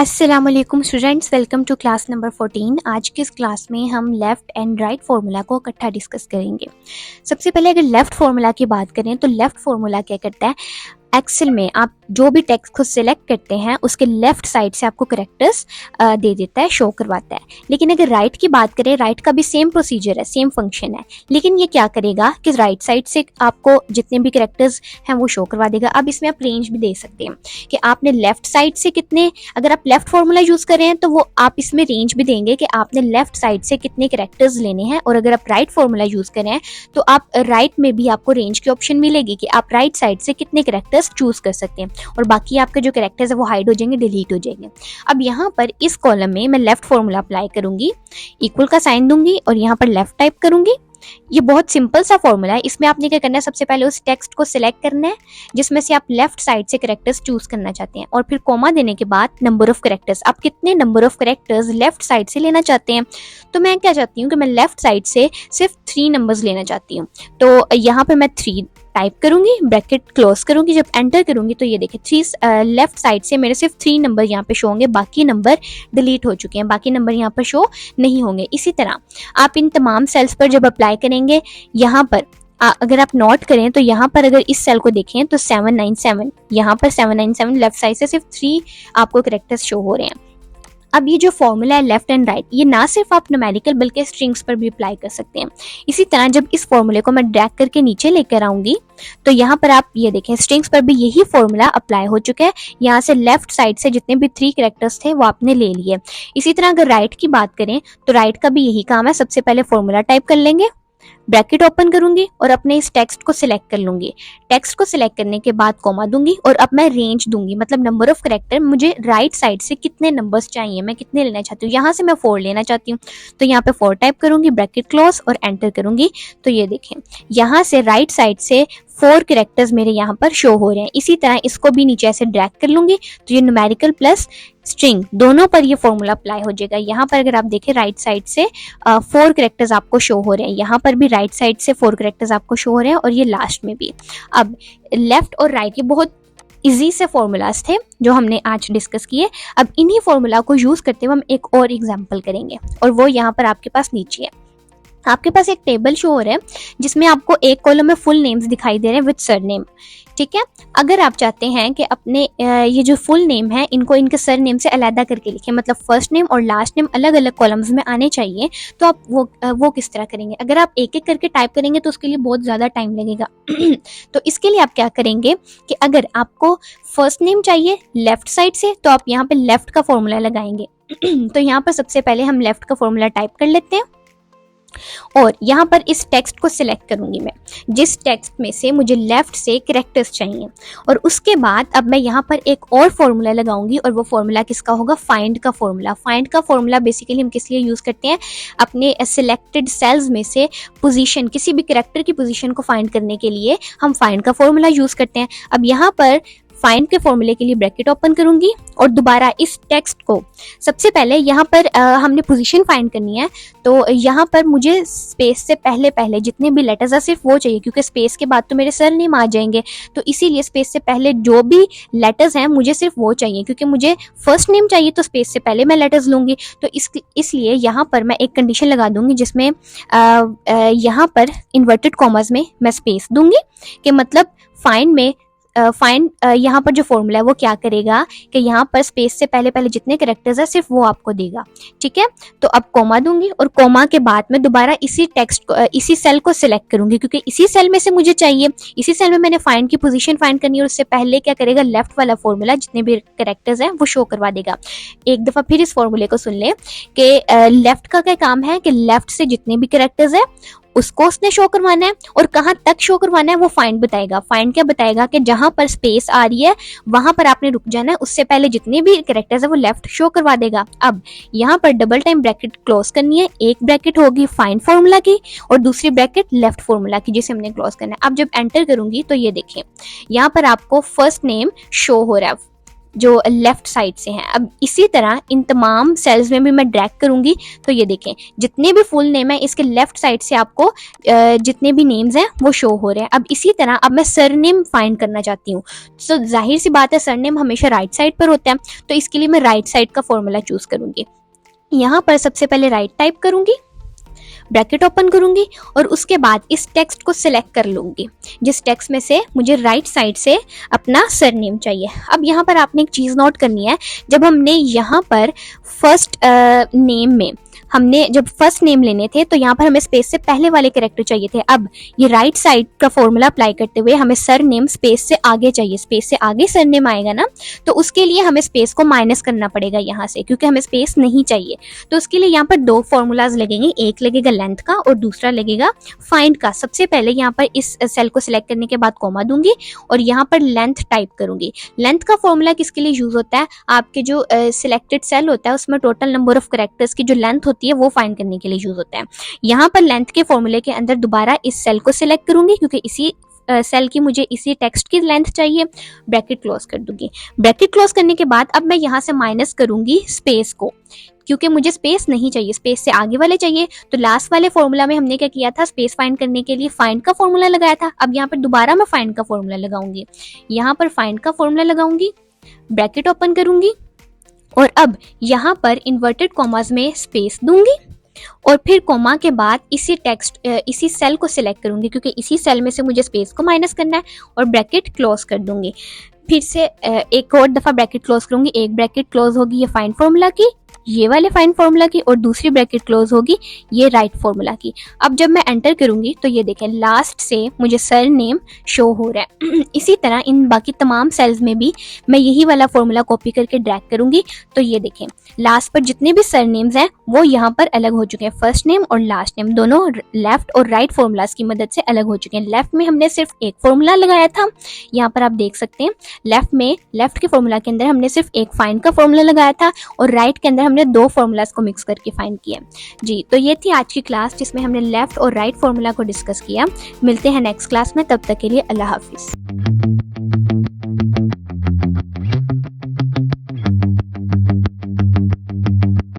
अस्सलाम वालेकुम students, welcome to class number 14। आज की इस क्लास में हम लेफ़्ट एंड राइट फार्मूला को इकट्ठा डिस्कस करेंगे। सबसे पहले अगर लेफ़्ट फार्मूला की बात करें तो लेफ़्ट फार्मूला क्या करता है, एक्सेल में आप जो भी टेक्स्ट को सिलेक्ट करते हैं उसके लेफ्ट साइड से आपको करेक्टर्स दे देता है, शो करवाता है। लेकिन अगर राइट की बात करें, राइट का भी सेम प्रोसीजर है, सेम फंक्शन है, लेकिन ये क्या करेगा कि राइट साइड से आपको जितने भी करेक्टर्स हैं वो शो करवा देगा। अब इसमें आप रेंज भी दे सकते हैं कि आपने लेफ्ट साइड से कितने, अगर आप लेफ्ट फार्मूला यूज कर रहे हैं तो वो आप इसमें रेंज भी देंगे कि आपने लेफ्ट साइड से कितने करेक्टर्स लेने हैं, और अगर आप राइट फार्मूला यूज कर रहे हैं तो आप राइट में भी आपको रेंज की ऑप्शन मिलेगी कि आप राइट साइड से कितने करेक्टर्स चूज कर सकते हैं, और बाकी आपके जो कैरेक्टर्स है वो हाइड हो जाएंगे, डिलीट हो जाएंगे। अब यहाँ पर इस कॉलम में मैं लेफ्ट फार्मूला अप्लाई करूंगी, इक्वल का साइन दूंगी और यहाँ पर लेफ्ट टाइप करूंगी। ये बहुत सिंपल सा फॉर्मूला है। इसमें आपने क्या करना है, सबसे पहले उस टेक्स्ट को सिलेक्ट करना है जिसमें से आप लेफ्ट साइड से कैरेक्टर्स चूज करना चाहते हैं, और फिर कॉमा देने के बाद नंबर ऑफ कैरेक्टर्स, आप कितने number of characters left side से लेना चाहते हैं। तो मैं क्या चाहती हूँ कि मैं लेफ्ट साइड से सिर्फ 3 नंबर्स लेना चाहती हूँ। तो यहाँ पे मैं 3 टाइप करूंगी, ब्रैकेट क्लोज करूंगी, जब एंटर करूंगी तो ये देखिए 3 लेफ्ट साइड से मेरे सिर्फ 3 नंबर यहाँ पे शो होंगे, बाकी नंबर डिलीट हो चुके हैं, बाकी नंबर यहाँ पर शो नहीं होंगे। इसी तरह आप इन तमाम सेल्स पर जब अप्लाई करेंगे, यहाँ पर अगर आप नोट करें तो यहाँ पर अगर इस सेल को देखें तो 797, यहाँ पर 797 लेफ्ट साइड से सिर्फ 3 आपको करेक्टर्स शो हो रहे हैं। अब ये जो फॉर्मूला है लेफ्ट एंड राइट, ये ना सिर्फ आप न्यूमेरिकल बल्कि स्ट्रिंग्स पर भी अप्लाई कर सकते हैं। इसी तरह जब इस फॉर्मूले को मैं ड्रैग करके नीचे लेकर आऊंगी तो यहाँ पर आप ये देखें स्ट्रिंग्स पर भी यही फॉर्मूला अप्लाई हो चुका है। यहाँ से लेफ्ट साइड से जितने भी 3 कैरेक्टर्स थे वो आपने ले लिए। इसी तरह अगर राइट की बात करें तो राइट का भी यही काम है। सबसे पहले फॉर्मूला टाइप कर लेंगे, ब्रैकेट ओपन करूंगी और अपने इस टेक्स्ट को सिलेक्ट कर लूंगी। टेक्स्ट को सिलेक्ट करने के बाद कॉमा दूंगी और अब मैं रेंज दूंगी, मतलब नंबर ऑफ कैरेक्टर, मुझे राइट साइड से कितने नंबर्स चाहिए, मैं कितने लेना चाहती हूँ। यहाँ से मैं 4 लेना चाहती हूँ तो यहाँ पे 4 टाइप करूंगी, ब्रैकेट क्लोज और एंटर करूंगी। तो ये देखें यहाँ से राइट साइड से 4 कैरेक्टर्स मेरे यहाँ पर शो हो रहे हैं। इसी तरह इसको भी नीचे ऐसे ड्रैग कर लूंगी तो ये न्यूमेरिकल प्लस स्ट्रिंग दोनों पर ये फॉर्मूला अप्लाई हो जाएगा। यहाँ पर अगर आप देखें राइट साइड से 4 कैरेक्टर्स आपको शो हो रहे हैं, यहाँ पर भी राइट साइड से 4 कैरेक्टर्स आपको शो हो रहे हैं, और ये लास्ट में भी। अब लेफ्ट और राइट ये बहुत इजी से फॉर्मूलाज थे जो हमने आज डिस्कस किए। अब इन्हीं फॉर्मूला को यूज करते हुए हम एक और एग्जाम्पल करेंगे, और वो यहाँ पर आपके पास नीचे है। आपके पास एक टेबल शो हो रहा है जिसमें आपको एक कॉलम में फुल नेम्स दिखाई दे रहे हैं विद सरनेम, ठीक है। अगर आप चाहते हैं कि अपने ये जो फुल नेम है इनको इनके सरनेम से अलग करके लिखें, मतलब फर्स्ट नेम और लास्ट नेम अलग अलग कॉलम्स में आने चाहिए, तो आप वो किस तरह करेंगे। अगर आप एक एक करके टाइप करेंगे तो उसके लिए बहुत ज़्यादा टाइम लगेगा। तो इसके लिए आप क्या करेंगे कि अगर आपको फर्स्ट नेम चाहिए लेफ्ट साइड से तो आप यहाँ पे लेफ्ट का फॉर्मूला लगाएंगे। तो यहाँ पर सबसे पहले हम लेफ्ट का फॉर्मूला टाइप कर लेते हैं और यहाँ पर इस टेक्स्ट को सिलेक्ट करूंगी मैं, जिस टेक्स्ट में से मुझे लेफ्ट से कैरेक्टर्स चाहिए, और उसके बाद अब मैं यहाँ पर एक और फॉर्मूला लगाऊंगी, और वो फॉर्मूला किसका होगा, फाइंड का फॉर्मूला। फाइंड का फॉर्मूला बेसिकली हम किस लिए यूज करते हैं, अपने सिलेक्टेड सेल्स में से पोजीशन, किसी भी कैरेक्टर की पोजीशन को फाइंड करने के लिए हम फाइंड का फॉर्मूला यूज करते हैं। अब यहाँ पर फाइंड के फॉर्मूले के लिए ब्रैकेट ओपन करूंगी और दोबारा इस टेक्स्ट को, सबसे पहले यहाँ पर हमने पोजीशन फाइंड करनी है, तो यहाँ पर मुझे स्पेस से पहले जितने भी लेटर्स है सिर्फ वो चाहिए, क्योंकि स्पेस के बाद तो मेरे सरनेम आ जाएंगे। तो इसीलिए स्पेस से पहले जो भी लेटर्स हैं मुझे सिर्फ वो चाहिए, क्योंकि मुझे फर्स्ट नेम चाहिए तो स्पेस से पहले मैं लेटर्स लूंगी। तो इसलिए यहाँ पर मैं एक कंडीशन लगा दूंगी जिसमें यहाँ पर इन्वर्टेड कॉमर्स में मैं स्पेस दूंगी, कि मतलब फाइंड में यहाँ पर जो फॉर्मूला है वो क्या करेगा कि यहाँ पर स्पेस से पहले जितने कैरेक्टर्स है सिर्फ वो आपको देगा, ठीक है। तो अब कोमा दूंगी और कोमा के बाद मैं दोबारा इसी टेक्स्ट को, इसी सेल को सिलेक्ट करूंगी, क्योंकि इसी सेल में से मुझे चाहिए। इसी सेल में मैंने फाइंड की पोजीशन फाइंड करनी है, और उससे पहले क्या करेगा, लेफ्ट वाला फॉर्मूला जितने भी कैरेक्टर्स हैं वो शो करवा देगा। एक दफा फिर इस फॉर्मूले को सुन ले कि लेफ्ट का क्या काम है कि लेफ्ट से जितने भी कैरेक्टर्स है उसको उसने शो करवाना है, और कहाँ तक शो करवाना है वो फाइंड बताएगा। फाइंड क्या बताएगा कि जहां पर स्पेस आ रही है वहां पर आपने रुक जाना है, उससे पहले जितने भी कैरेक्टर्स है वो लेफ्ट शो करवा देगा। अब यहाँ पर डबल टाइम ब्रैकेट क्लोज करनी है, एक ब्रैकेट होगी फाइंड फॉर्मूला की और दूसरी ब्रैकेट लेफ्ट फॉर्मूला की, जिसे हमने क्लोज करना है। अब जब एंटर करूंगी तो ये देखें यहाँ पर आपको फर्स्ट नेम शो हो रहा है, जो लेफ्ट साइड से हैं। अब इसी तरह इन तमाम सेल्स में भी मैं ड्रैग करूंगी तो ये देखें जितने भी फुल नेम है इसके लेफ्ट साइड से आपको जितने भी नेम्स हैं वो शो हो रहे हैं। अब इसी तरह अब मैं सरनेम फाइंड करना चाहती हूँ, तो जाहिर सी बात है सरनेम हमेशा राइट साइड पर होता है, तो इसके लिए मैं राइट साइड का फॉर्मूला चूज करूंगी। यहाँ पर सबसे पहले राइट टाइप करूंगी, ब्रैकेट ओपन करूंगी और उसके बाद इस टेक्स्ट को सिलेक्ट कर लूंगी जिस टेक्स्ट में से मुझे राइट साइड से अपना सरनेम चाहिए। अब यहाँ पर आपने एक चीज़ नोट करनी है, जब हमने यहाँ पर फर्स्ट नेम में हमने जब फर्स्ट नेम लेने थे तो यहाँ पर हमें स्पेस से पहले वाले कैरेक्टर चाहिए थे। अब ये राइट साइड का फॉर्मूला अप्लाई करते हुए हमें सर नेम स्पेस से आगे चाहिए, स्पेस से आगे सर नेम आएगा ना, तो उसके लिए हमें स्पेस को माइनस करना पड़ेगा यहाँ से, क्योंकि हमें स्पेस नहीं चाहिए। तो उसके लिए यहाँ पर दो फॉर्मूलाज लगेंगे, एक लगेगा लेंथ का और दूसरा लगेगा फाइंड का। सबसे पहले यहाँ पर इस सेल को सिलेक्ट करने के बाद कॉमा दूंगी और यहाँ पर लेंथ टाइप करूंगी। लेंथ का फॉर्मूला किसके लिए यूज होता है, आपके जो सिलेक्टेड सेल होता है उसमें टोटल नंबर ऑफ कैरेक्टर्स की जो लेंथ होती है वो फाइंड करने के लिए यूज होता है। यहाँ पर लेंथ के फॉर्मूले के अंदर दोबारा इस सेल को सिलेक्ट करूंगी क्योंकि इसी सेल की मुझे इसी टेक्स्ट की लेंथ चाहिए, ब्रैकेट क्लोज कर दूंगी। ब्रैकेट क्लोज करने के बाद अब मैं यहाँ से माइनस करूंगी स्पेस को, क्योंकि मुझे स्पेस नहीं चाहिए, स्पेस से आगे वाले चाहिए। तो लास्ट वाले फॉर्मूला में हमने क्या किया था, स्पेस फाइंड करने के लिए फाइंड का फॉर्मूला लगाया था। अब यहाँ पर दोबारा मैं फाइंड का फॉर्मूला लगाऊंगी, यहाँ पर फाइंड का फॉर्मूला लगाऊंगी, ब्रैकेट ओपन करूंगी और अब यहाँ पर इन्वर्टेड कॉमास में स्पेस दूंगी और फिर कॉमा के बाद इसी सेल को सिलेक्ट करूंगी क्योंकि इसी सेल में से मुझे स्पेस को माइनस करना है और ब्रैकेट क्लोज कर दूंगी। फिर से एक और दफा ब्रैकेट क्लोज करूंगी, एक ब्रैकेट क्लोज होगी ये फाइंड फार्मूला की, ये वाले फाइंड फार्मूला की, और दूसरी ब्रैकेट क्लोज होगी ये राइट फार्मूला की। अब जब मैं एंटर करूंगी तो ये देखें लास्ट से मुझे सर नेम शो हो रहा है। इसी तरह इन बाकी तमाम सेल्स में भी मैं यही वाला फार्मूला कॉपी करके ड्रैग करूंगी तो ये देखें लास्ट पर जितने भी सर नेम्स हैं वो यहाँ पर अलग हो चुके हैं। फर्स्ट नेम और लास्ट नेम दोनों लेफ्ट और राइट फार्मूलाज की मदद से अलग हो चुके हैं। लेफ्ट में हमने सिर्फ एक फार्मूला लगाया था, यहाँ पर आप देख सकते हैं लेफ्ट के फार्मूला के अंदर हमने सिर्फ एक फाइंड का फार्मूला लगाया था और राइट के अंदर हमने दो फार्मूलाज को मिक्स करके फाइंड किया। जी, तो ये थी आज की क्लास जिसमें हमने लेफ्ट और राइट फार्मूला को डिस्कस किया। मिलते हैं नेक्स्ट क्लास में, तब तक के लिए अल्लाह हाफिज।